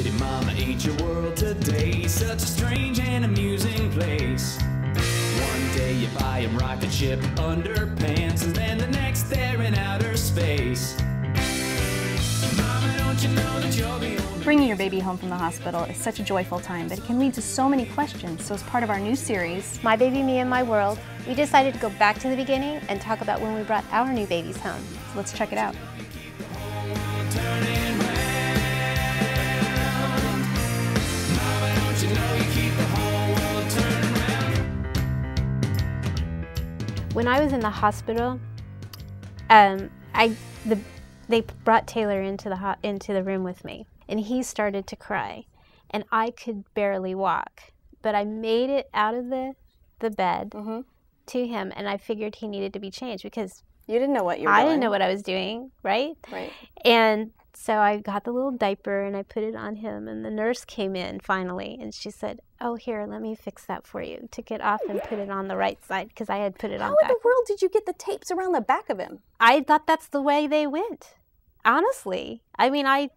did mama eat your world today? Such a strange and amusing place. One day you buy 'em rocket ship underpants, and then the next they're in outer space. Mama, don't you know that you're the only... Bringing your baby home from the hospital is such a joyful time, but it can lead to so many questions. So as part of our new series, My Baby, Me and My World, we decided to go back to the beginning and talk about when we brought our new babies home. so let's check it out. Turning round. Mama, don't you know you keep the whole world turning round? When I was in the hospital, they brought Taylor into the room with me, and he started to cry, and I could barely walk, but I made it out of the bed to him, and I figured he needed to be changed because You didn't know what you were doing. I didn't know what I was doing, right? Right. And so I got the little diaper and I put it on him, and the nurse came in finally, and she said, "Oh, here, let me fix that for you." Took it off and put it on the right side because I had put it on How back. in the world did you get the tapes around the back of him? I thought that's the way they went. Honestly. I mean, I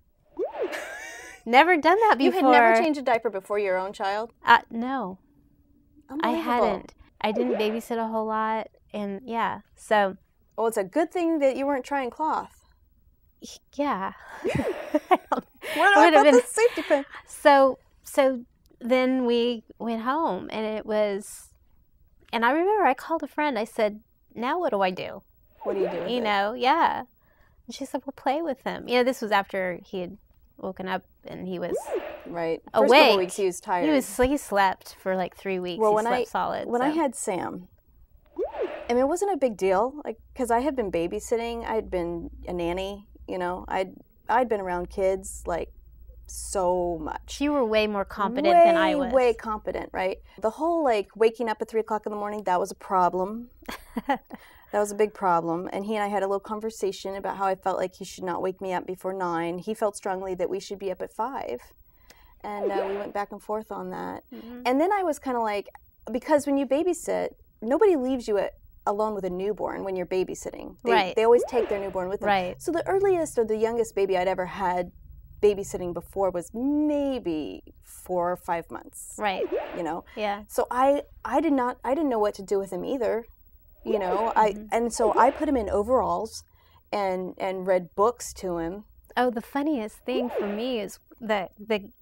never done that before. You had never changed a diaper before your own child? No. I Unbelievable. hadn't. I didn't babysit a whole lot, and yeah, so... Well, it's a good thing that you weren't trying cloth. Yeah. What about the safety pin? So then we went home, and and I remember I called a friend. I said, "Now what do I do?" What do you do with it? Yeah. And she said, "Well, play with him." This was after he had woken up and he was Right. awake. First couple weeks he was tired. He slept for like 3 weeks. Well, he slept solid. When I had Sam, I mean, it wasn't a big deal, like, because I had been babysitting. I had been a nanny, I'd been around kids, like, so much. You were way more competent than I was. Way competent, right? The whole, like, waking up at 3 o'clock in the morning, that was a problem. That was a big problem. And he and I had a little conversation about how I felt like he should not wake me up before 9. He felt strongly that we should be up at 5. And we went back and forth on that. Mm-hmm. And then I was kind of like, because when you babysit, nobody leaves you alone with a newborn when you're babysitting. They always take their newborn with them. Right. So the earliest or the youngest baby I'd ever had babysitting before was maybe 4 or 5 months. Right. Yeah. So I didn't know what to do with him either. And so I put him in overalls and read books to him. Oh, the funniest thing for me is the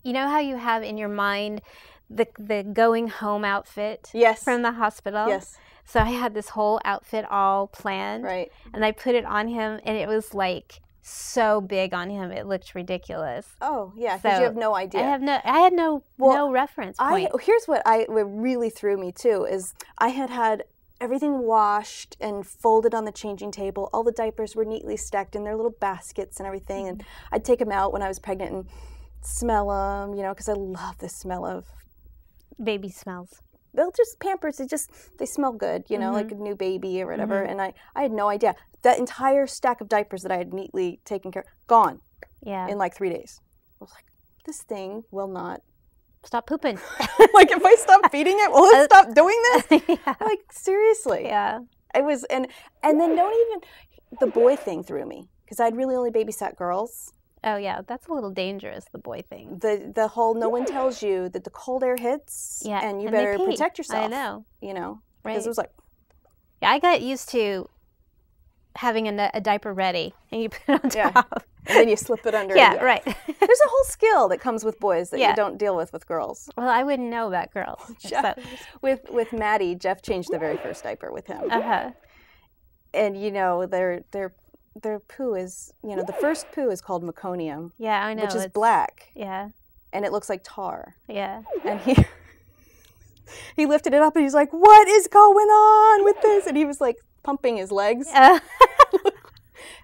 how you have in your mind the going home outfit from the hospital? Yes. So I had this whole outfit all planned. Right. And I put it on him, and it was like so big on him it looked ridiculous. Oh, yeah, because you have no idea. I had no reference point. Here's what really threw me too is I had everything washed and folded on the changing table. All the diapers were neatly stacked in their little baskets and everything. And I'd take them out when I was pregnant and smell them, because I love the smell of baby smells. They'll just Pampers. They smell good, like a new baby or whatever. And I had no idea. That entire stack of diapers that I had neatly taken care of, gone. Yeah. In like 3 days. I was like, this thing will not stop pooping. Like, if I stop feeding it, will it stop doing this? Yeah. Like, seriously. Yeah. I was, and then the boy thing threw me, because I'd really only babysat girls. Oh, yeah, that's a little dangerous, the boy thing. The whole, no one tells you that the cold air hits, and you better protect yourself. I know. Right. Because it was like... Yeah, I got used to having a diaper ready, and you put it on top. And then you slip it under. Yeah, right. There's a whole skill that comes with boys that you don't deal with girls. Well, I wouldn't know about girls. With Maddie, Jeff changed the very first diaper with him. Uh-huh. And, their poo is, the first poo is called meconium. Yeah, I know. Which is black. Yeah. And it looks like tar. Yeah. And he lifted it up and he's like, "What is going on with this?" And he was like pumping his legs.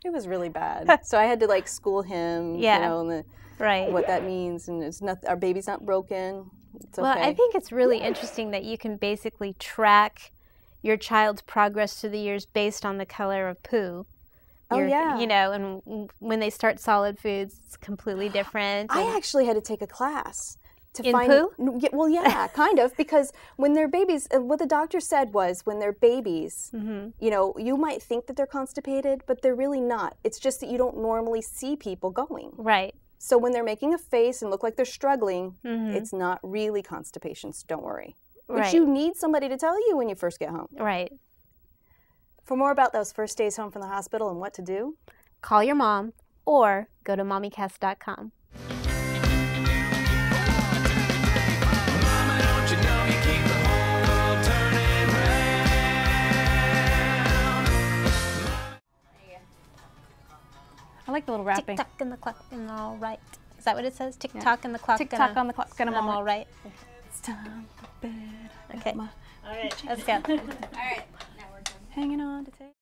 It was really bad. So I had to like school him, and what that means. And it's not, our baby's not broken. It's okay. Well, I think it's really interesting that you can basically track your child's progress through the years based on the color of poo. And when they start solid foods, it's completely different. I actually had to take a class to find poo? Well, yeah, kind of, because when they're babies, what the doctor said was when they're babies, you might think that they're constipated, but they're really not. It's just that you don't normally see people going. Right. So when they're making a face and look like they're struggling, it's not really constipation, so don't worry. Which you need somebody to tell you when you first get home. Right. For more about those first days home from the hospital and what to do, call your mom or go to mommycast.com. Mama, don't you know you keep the whole world turning round? I like the little rapping. Tick-tock in the clock and all right. Is that what it says? Tick-tock in the clock. Tick-tock on the clock and I'm all right. it's time for bed. Okay. All right, let's go. Hanging on to take.